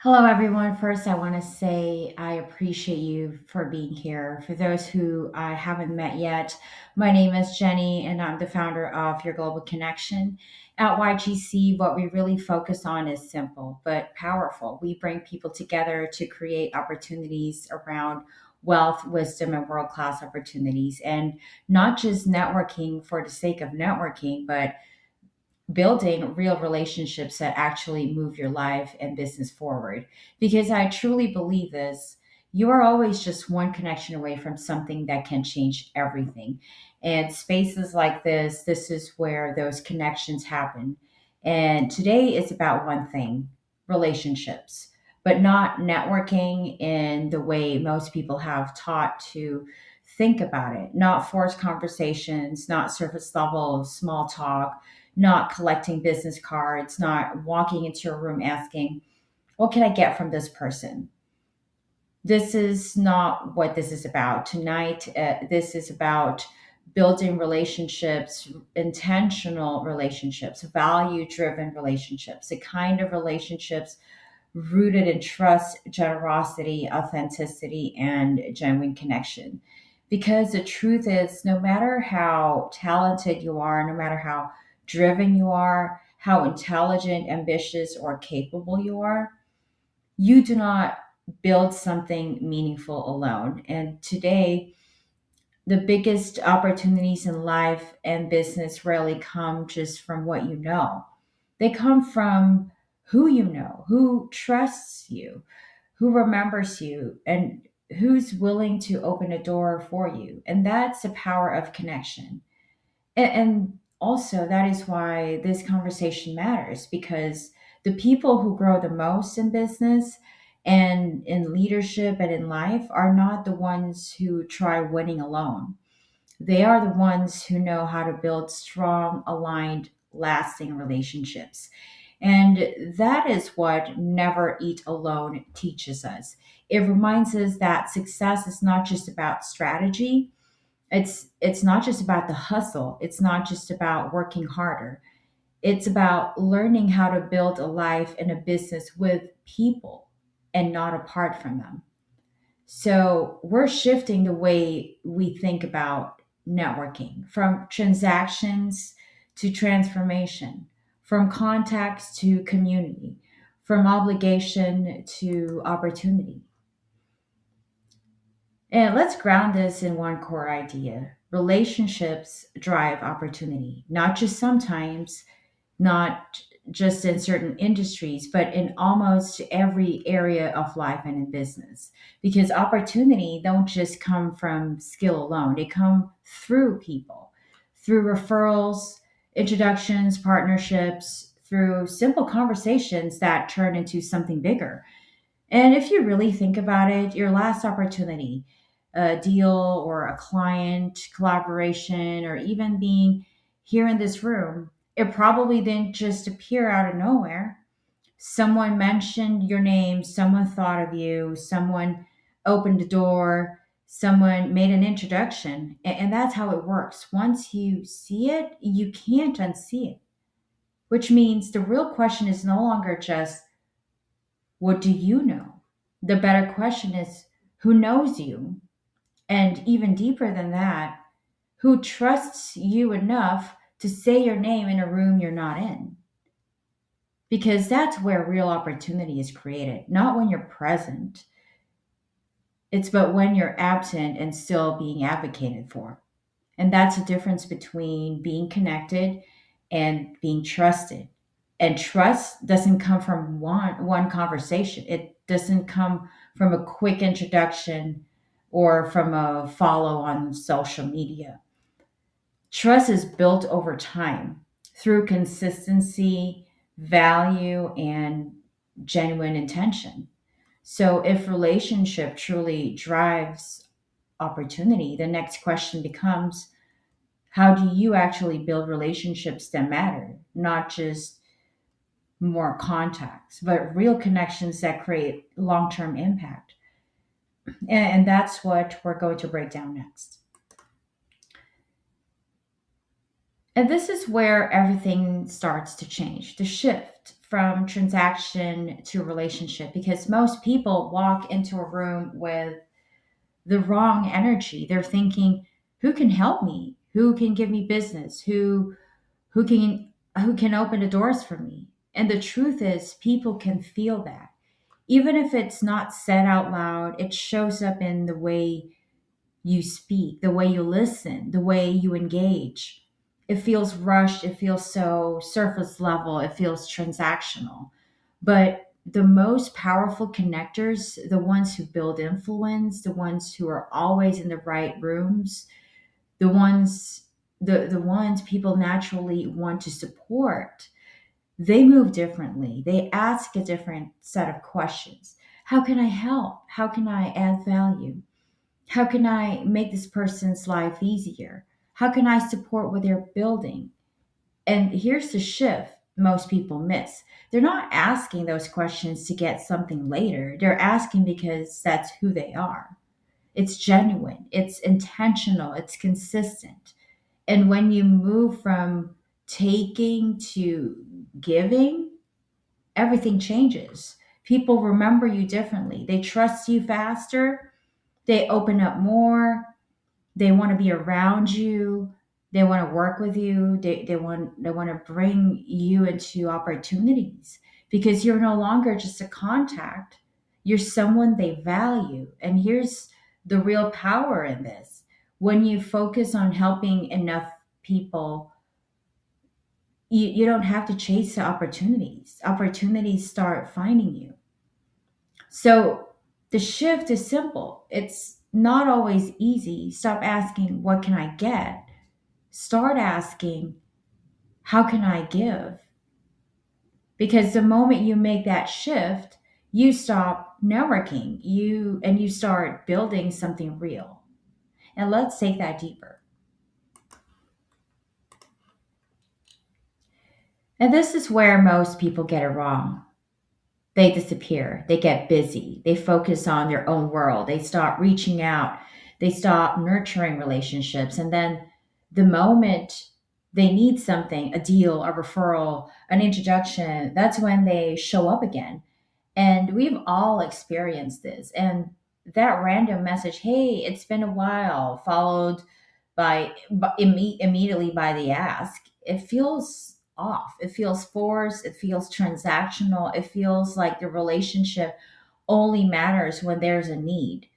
Hello, everyone. First, I want to say I appreciate you for being here. For those who I haven't met yet, my name is Jenny, and I'm the founder of Your Global Connection. At YGC, what we really focus on is simple but powerful. We bring people together to create opportunities around wealth, wisdom, and world class opportunities, and not just networking for the sake of networking, but building real relationships that actually move your life and business forward. Because I truly believe this, you are always just one connection away from something that can change everything. And spaces like this is where those connections happen. And today is about one thing: relationships, but not networking in the way most people have taught to think about it, not forced conversations, not surface level small talk, not collecting business cards, not walking into a room asking, what can I get from this person? This is not what this is about. Tonight, this is about building relationships, intentional relationships, value driven relationships, the kind of relationships rooted in trust, generosity, authenticity, and genuine connection. Because the truth is, no matter how talented you are, no matter how driven you are, how intelligent, ambitious, or capable you are, you do not build something meaningful alone. And today, the biggest opportunities in life and business rarely come just from what you know. They come from who you know, who trusts you, who remembers you, and who's willing to open a door for you. And that's the power of connection. And also, that is why this conversation matters, because the people who grow the most in business and in leadership and in life are not the ones who try winning alone. They are the ones who know how to build strong, aligned, lasting relationships. And that is what Never Eat Alone teaches us. It reminds us that success is not just about strategy. It's not just about the hustle. It's not just about working harder. It's about learning how to build a life and a business with people and not apart from them. So we're shifting the way we think about networking from transactions to transformation, from contacts to community, from obligation to opportunity. And let's ground this in one core idea: relationships drive opportunity, not just sometimes, not just in certain industries, but in almost every area of life and in business. Because opportunity don't just come from skill alone; they come through people, through referrals, introductions, partnerships, through simple conversations that turn into something bigger. And if you really think about it, your last opportunity, a deal or a client collaboration, or even being here in this room, it probably didn't just appear out of nowhere. Someone mentioned your name, someone thought of you, someone opened the door, someone made an introduction. And that's how it works. Once you see it, you can't unsee it, which means the real question is no longer just, what do you know? The better question is, who knows you? And even deeper than that, who trusts you enough to say your name in a room you're not in? Because that's where real opportunity is created, not when you're present. It's but when you're absent and still being advocated for. And that's the difference between being connected and being trusted. And trust doesn't come from one conversation. It doesn't come from a quick introduction or from a follow on social media. Trust is built over time through consistency, value, and genuine intention. So if relationship truly drives opportunity, the next question becomes, how do you actually build relationships that matter? Not just more contacts, but real connections that create long term impact. And that's what we're going to break down next. And this is where everything starts to change, the shift from transaction to relationship because most people walk into a room with the wrong energy. They're thinking, who can help me? Who can give me business? Who can who can open the doors for me? And the truth is people can feel that. Even if it's not said out loud, it shows up in the way you speak, the way you listen, the way you engage. It feels rushed, it feels so surface level, it feels transactional. But the most powerful connectors, the ones who build influence, the ones who are always in the right rooms, the ones the ones people naturally want to support, they move differently. They ask a different set of questions. How can I help? How can I add value? How can I make this person's life easier? How can I support what they're building? And here's the shift most people miss. They're not asking those questions to get something later. They're asking because that's who they are. It's genuine, it's intentional, it's consistent. And when you move from taking to giving, everything changes. People remember you differently. They trust you faster. They open up more. They want to be around you. They want to work with you. They want to bring you into opportunities because you're no longer just a contact. You're someone they value. And here's the real power in this. When you focus on helping enough people, you don't have to chase the opportunities. Opportunities start finding you. So the shift is simple. It's not always easy. Stop asking, what can I get? Start asking, how can I give? Because the moment you make that shift, you stop networking, you start building something real. And let's take that deeper. And this is where most people get it wrong. They disappear, they get busy, they focus on their own world, they stop reaching out, they stop nurturing relationships. And then the moment they need something, a deal, a referral, an introduction, that's when they show up again. And we've all experienced this. And that random message, hey, it's been a while, followed immediately by the ask, it feels off. It feels forced. It feels transactional. It feels like the relationship only matters when there's a need.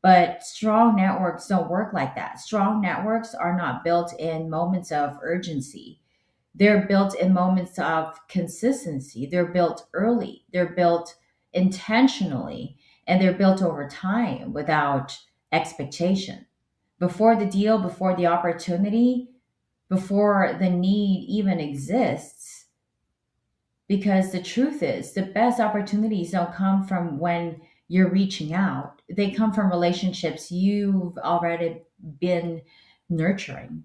But strong networks don't work like that. Strong networks are not built in moments of urgency. They're built in moments of consistency. They're built early. They're built intentionally, and they're built over time without expectation. Before the deal, before the opportunity, before the need even exists. Because the truth is, the best opportunities don't come from when you're reaching out, they come from relationships you've already been nurturing,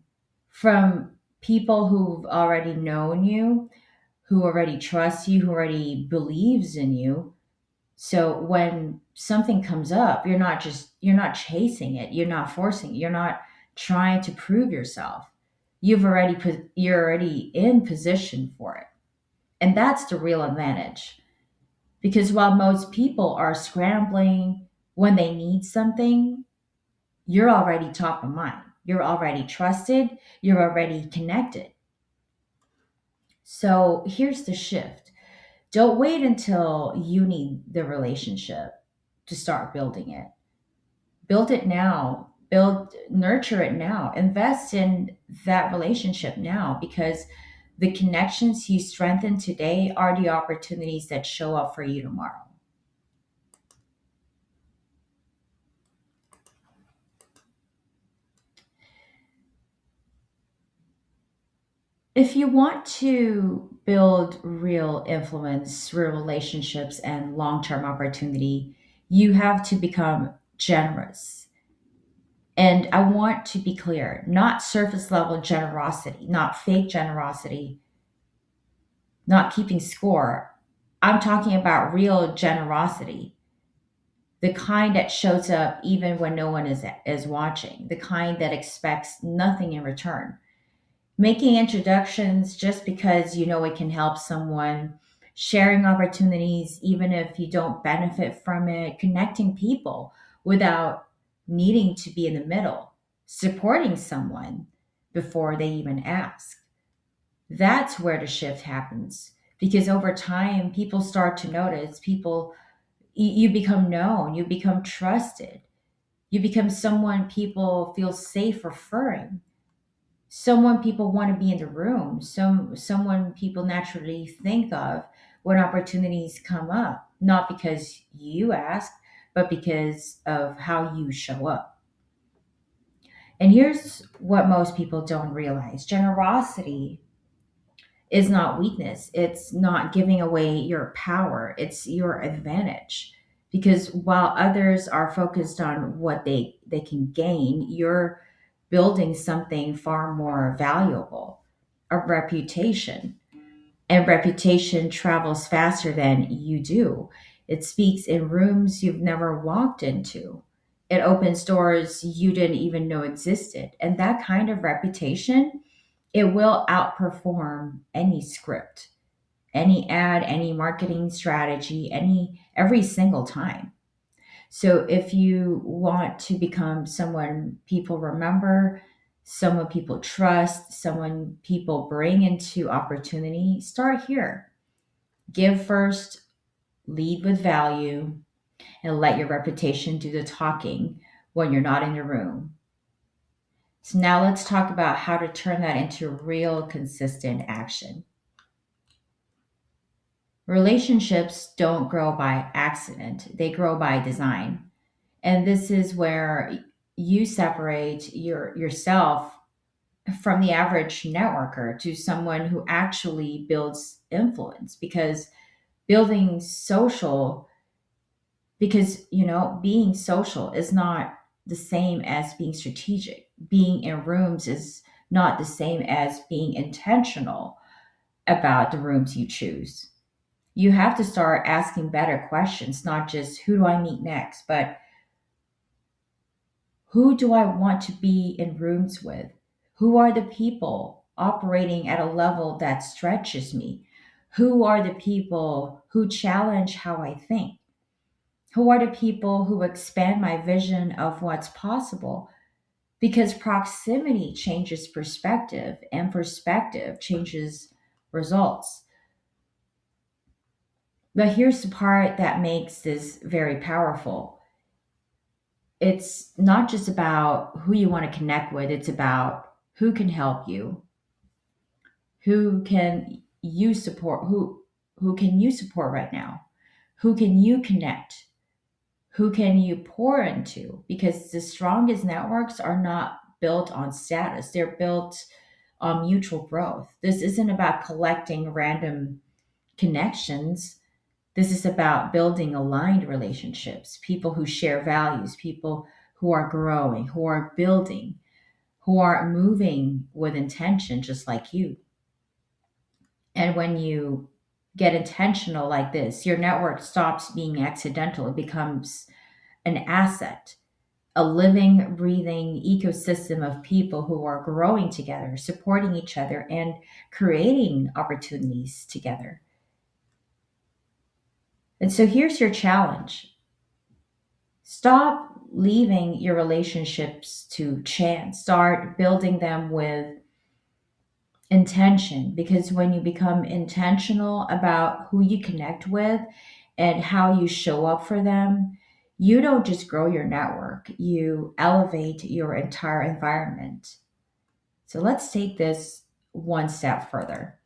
from people who've already known you, who already trust you, who already believes in you. So when something comes up, you're not chasing it, you're not forcing it, you're not trying to prove yourself. You're already in position for it. And that's the real advantage. Because while most people are scrambling when they need something, you're already top of mind. You're already trusted, you're already connected. So here's the shift. Don't wait until you need the relationship to start building it. Build it now. Nurture it now. Invest in that relationship now because the connections you strengthen today are the opportunities that show up for you tomorrow. If you want to build real influence, real relationships, and long term opportunity, you have to become generous. And I want to be clear, not surface level generosity, not fake generosity, not keeping score. I'm talking about real generosity, the kind that shows up even when no one is watching, the kind that expects nothing in return. Making introductions just because you know it can help someone, sharing opportunities, even if you don't benefit from it, connecting people without needing to be in the middle, supporting someone before they even ask. That's where the shift happens. Because over time, people start to notice, you become known, you become trusted, you become someone people feel safe referring, someone people want to be in the room, someone people naturally think of when opportunities come up, not because you ask, but because of how you show up. And here's what most people don't realize: generosity is not weakness. It's not giving away your power, it's your advantage. Because while others are focused on what they can gain, you're building something far more valuable: a reputation. And reputation travels faster than you do. It speaks in rooms you've never walked into. It opens doors you didn't even know existed. And that kind of reputation, it will outperform any script, any ad, any marketing strategy, any every single time. So if you want to become someone people remember, someone people trust, someone people bring into opportunity, start here. Give first, lead with value, and let your reputation do the talking when you're not in the room. So now let's talk about how to turn that into real consistent action. Relationships don't grow by accident, they grow by design. And this is where you separate yourself from the average networker to someone who actually builds influence. Because building social, because being social is not the same as being strategic. Being in rooms is not the same as being intentional about the rooms you choose. You have to start asking better questions, not just who do I meet next, but who do I want to be in rooms with? Who are the people operating at a level that stretches me? Who are the people who challenge how I think? Who are the people who expand my vision of what's possible? Because proximity changes perspective, and perspective changes results. But here's the part that makes this very powerful: it's not just about who you want to connect with, it's about who can help you, who can you support, who can you support right now, who can you connect, who can you pour into. Because the strongest networks are not built on status, they're built on mutual growth. This isn't about collecting random connections. This is about building aligned relationships, people who share values, people who are growing, who are building, who are moving with intention, just like you. And when you get intentional like this, your network stops being accidental, it becomes an asset, a living, breathing ecosystem of people who are growing together, supporting each other, and creating opportunities together. And so here's your challenge: stop leaving your relationships to chance. Start building them with intention. Because when you become intentional about who you connect with and how you show up for them, you don't just grow your network, you elevate your entire environment. So let's take this one step further.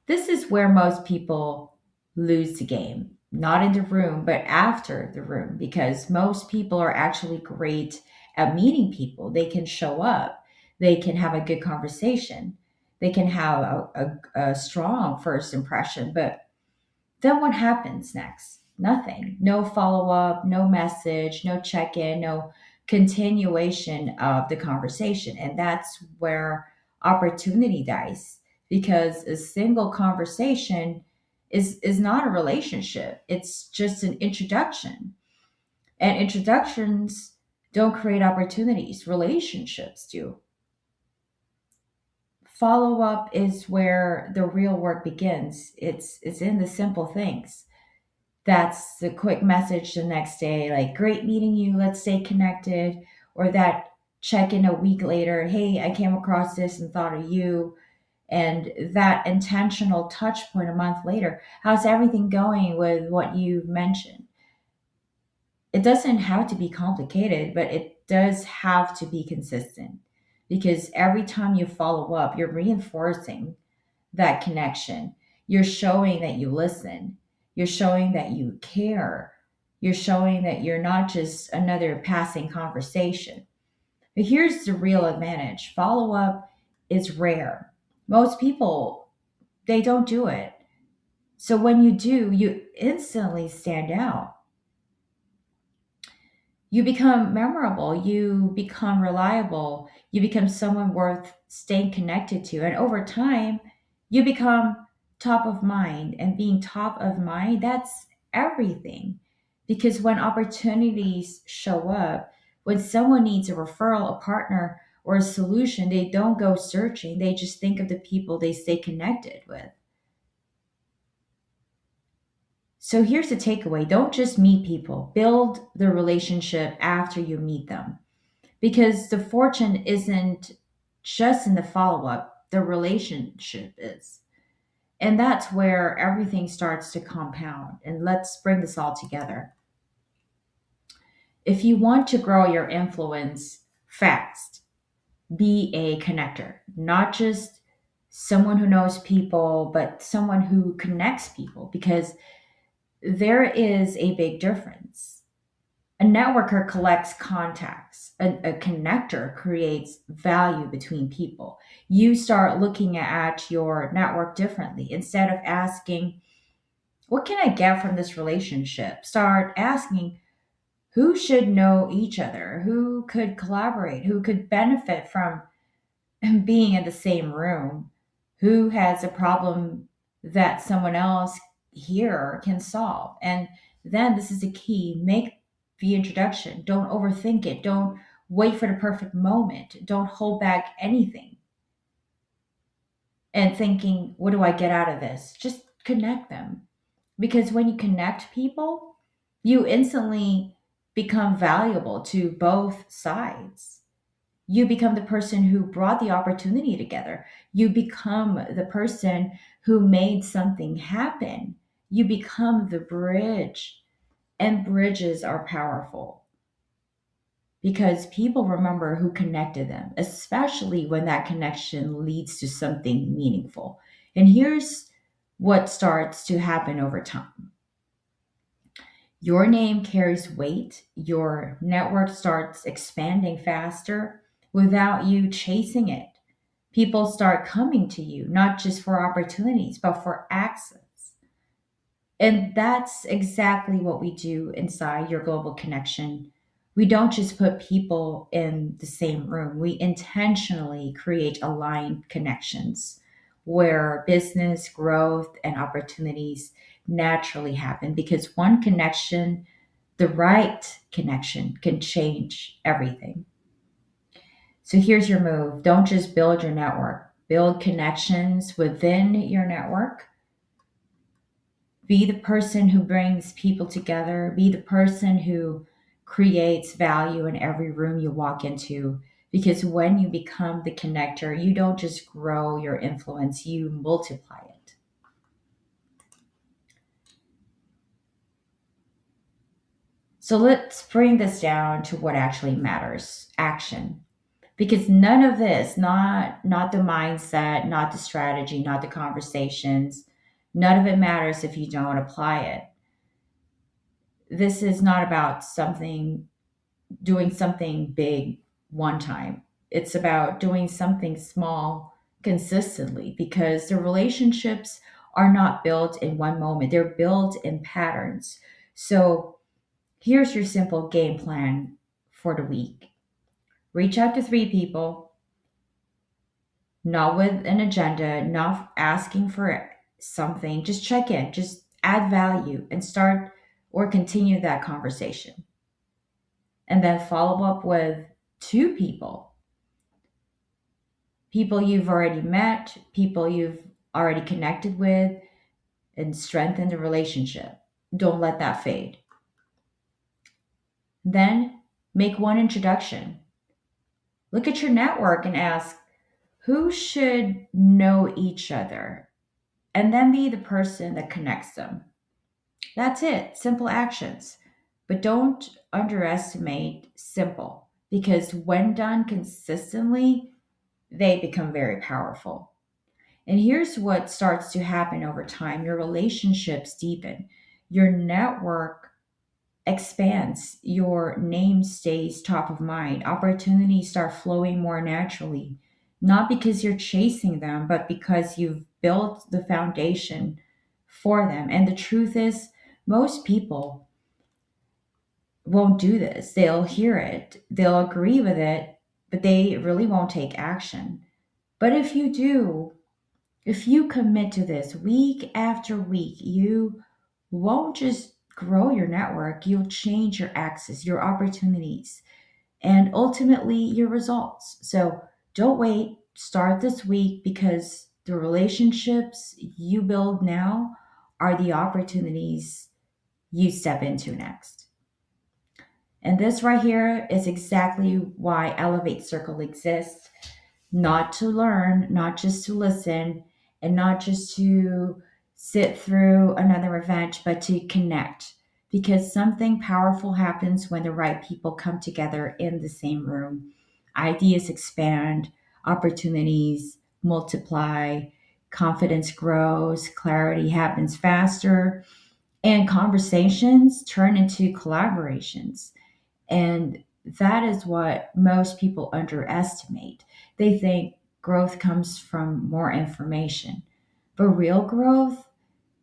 This is where most people lose the game, not in the room, but after the room, because most people are actually great at meeting people. They can show up, they can have a good conversation, they can have a strong first impression. But then what happens next? Nothing. No follow up, no message, no check in, no continuation of the conversation. And that's where opportunity dies, because a single conversation is not a relationship, it's just an introduction. And introductions don't create opportunities, relationships do. Follow up is where the real work begins. It's in the simple things. That's the quick message the next day, like, great meeting you, let's stay connected. Or that check in a week later, hey, I came across this and thought of you. And that intentional touch point a month later, how's everything going with what you've mentioned? It doesn't have to be complicated, but it does have to be consistent, because every time you follow up, you're reinforcing that connection. You're showing that you listen. You're showing that you care. You're showing that you're not just another passing conversation. But here's the real advantage: follow up is rare. Most people, they don't do it. So when you do, you instantly stand out. You become memorable, you become reliable, you become someone worth staying connected to. And over time, you become top of mind. And being top of mind, that's everything. Because when opportunities show up, when someone needs a referral, a partner, or a solution, they don't go searching. They just think of the people they stay connected with. So here's the takeaway: don't just meet people, build the relationship after you meet them. Because the fortune isn't just in the follow up, the relationship is. And that's where everything starts to compound. And let's bring this all together. If you want to grow your influence fast, be a connector, not just someone who knows people, but someone who connects people, because there is a big difference. A networker collects contacts. A connector creates value between people. You start looking at your network differently. Instead of asking, what can I get from this relationship? Start asking, who should know each other? Who could collaborate? Who could benefit from being in the same room? Who has a problem that someone else here can solve? And then this is the key: make the introduction. Don't overthink it. Don't wait for the perfect moment. Don't hold back anything and thinking, what do I get out of this? Just connect them. Because when you connect people, you instantly become valuable to both sides. You become the person who brought the opportunity together. You become the person who made something happen. You become the bridge. And bridges are powerful because people remember who connected them, especially when that connection leads to something meaningful. And here's what starts to happen over time: your name carries weight, your network starts expanding faster without you chasing it. People start coming to you, not just for opportunities, but for access. And that's exactly what we do inside your global connection. We don't just put people in the same room, we intentionally create aligned connections where business growth and opportunities naturally happen, because one connection, the right connection, can change everything. So here's your move: don't just build your network, build connections within your network. Be the person who brings people together, be the person who creates value in every room you walk into. Because when you become the connector, you don't just grow your influence, you multiply it. So let's bring this down to what actually matters: action. Because none of this, not the mindset, not the strategy, not the conversations, none of it matters if you don't apply it. This is not about something doing something big one time. It's about doing something small consistently, because the relationships are not built in one moment, they're built in patterns. So here's your simple game plan for the week: reach out to three people, not with an agenda, not asking for something. Just check in, just add value and start or continue that conversation. And then follow up with two people. People you've already met, people you've already connected with, and strengthen the relationship. Don't let that fade. Then make one introduction. Look at your network and ask who should know each other, and then be the person that connects them. That's it. Simple actions. But don't underestimate simple because when done consistently, they become very powerful. And here's what starts to happen over time: your relationships deepen, your network expands, your name stays top of mind, opportunities start flowing more naturally, not because you're chasing them, but because you've built the foundation for them. And the truth is, most people won't do this. They'll hear it, they'll agree with it, but they really won't take action. But if you do, if you commit to this week after week, you won't just grow your network, you'll change your access, your opportunities, and ultimately your results. So don't wait, start this week because the relationships you build now are the opportunities you step into next. And this right here is exactly why Elevate Circle exists, not to learn, not just to listen, and not just to sit through another event, but to connect. Because something powerful happens when the right people come together in the same room. Ideas expand, opportunities multiply, confidence grows, clarity happens faster, and conversations turn into collaborations. And that is what most people underestimate. They think growth comes from more information. But real growth,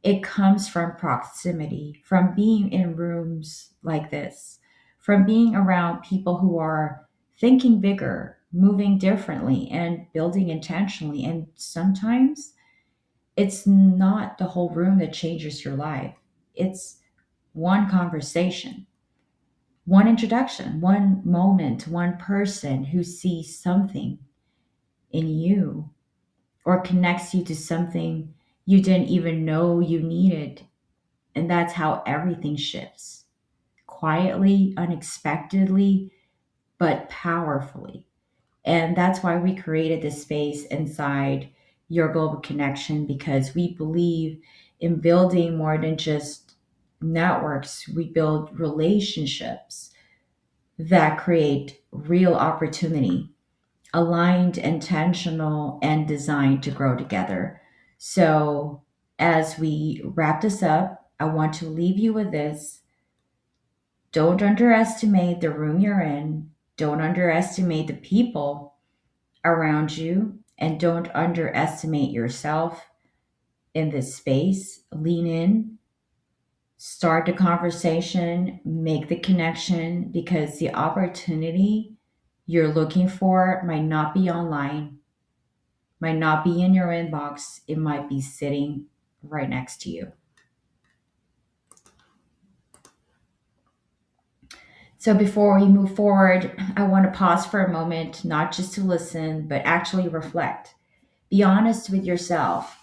it comes from proximity, from being in rooms like this, from being around people who are thinking bigger, moving differently, and building intentionally. And sometimes it's not the whole room that changes your life, it's one conversation, one introduction, one moment, one person who sees something in you or connects you to something you didn't even know you needed. And that's how everything shifts quietly, unexpectedly, but powerfully. And that's why we created this space inside Your Global Connection, because we believe in building more than just networks, we build relationships that create real opportunity, aligned, intentional, and designed to grow together. So, as we wrap this up, I want to leave you with this. Don't underestimate the room you're in, don't underestimate the people around you, and don't underestimate yourself in this space. Lean in, start the conversation, make the connection, because the opportunity you're looking for might not be online, might not be in your inbox, it might be sitting right next to you. So before we move forward, I want to pause for a moment, not just to listen, but actually reflect. Be honest with yourself.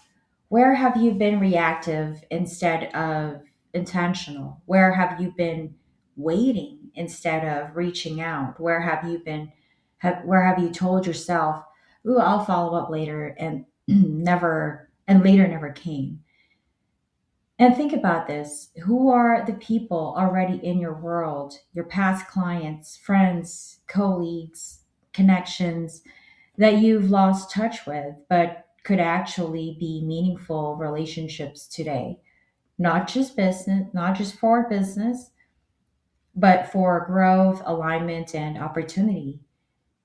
Where have you been reactive instead of intentional? Where have you been waiting instead of reaching out? Where have you told yourself, "Ooh, I'll follow up later," and later never came? And think about this. Who are the people already in your world, your past clients, friends, colleagues, connections that you've lost touch with, but could actually be meaningful relationships today? Not just business, not just for business, but for growth, alignment, and opportunity.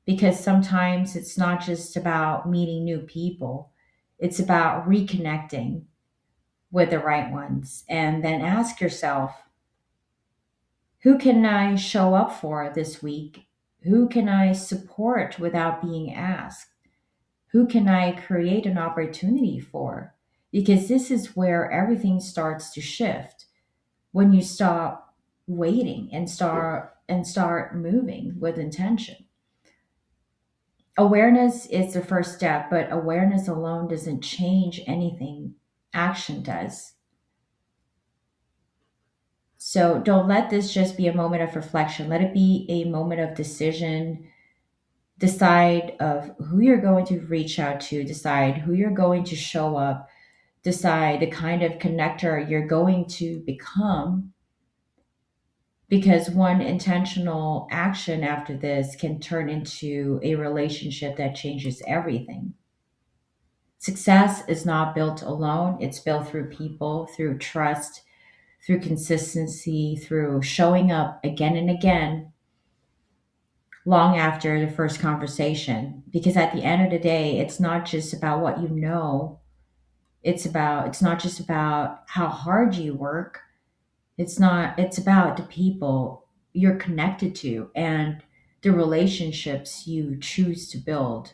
Because sometimes it's not just about meeting new people, it's about reconnecting with the right ones. And then ask yourself, who can I show up for this week? Who can I support without being asked? Who can I create an opportunity for? Because this is where everything starts to shift when you stop waiting and start moving with intention. Awareness is the first step, but awareness alone doesn't change anything. Action does. So don't let this just be a moment of reflection. Let it be a moment of decision. Decide of who you're going to reach out to, decide who you're going to show up, decide the kind of connector you're going to become, because one intentional action after this can turn into a relationship that changes everything. Success is not built alone, it's built through people, through trust, through consistency, through showing up again and again long after the first conversation. Because at the end of the day, it's not just about what you know, it's not just about how hard you work. It's about the people you're connected to and the relationships you choose to build.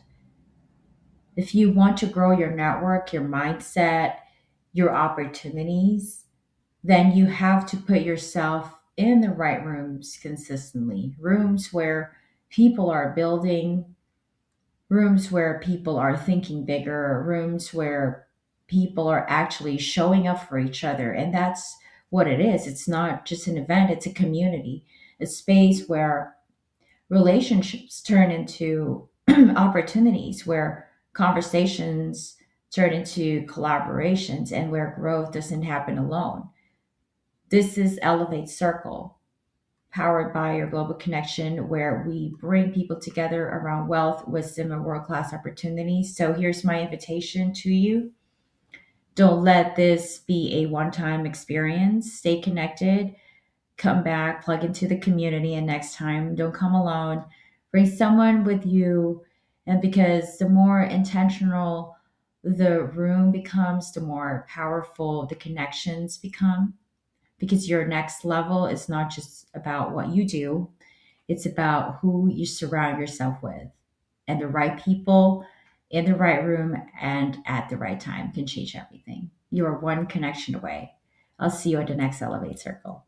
If you want to grow your network, your mindset, your opportunities, then you have to put yourself in the right rooms consistently. Rooms where people are building, rooms where people are thinking bigger, rooms where people are actually showing up for each other. And that's what it is. It's not just an event, it's a community, a space where relationships turn into opportunities, where conversations turn into collaborations, and where growth doesn't happen alone. This is Elevate Circle, powered by your global connection, where we bring people together around wealth, wisdom, and world class opportunities. So here's my invitation to you. Don't let this be a one time experience. Stay connected, come back, plug into the community, and next time, don't come alone. Bring someone with you. And because the more intentional the room becomes, the more powerful the connections become. Because your next level is not just about what you do, it's about who you surround yourself with. And the right people in the right room and at the right time can change everything. You are one connection away. I'll see you at the next Elevate Circle.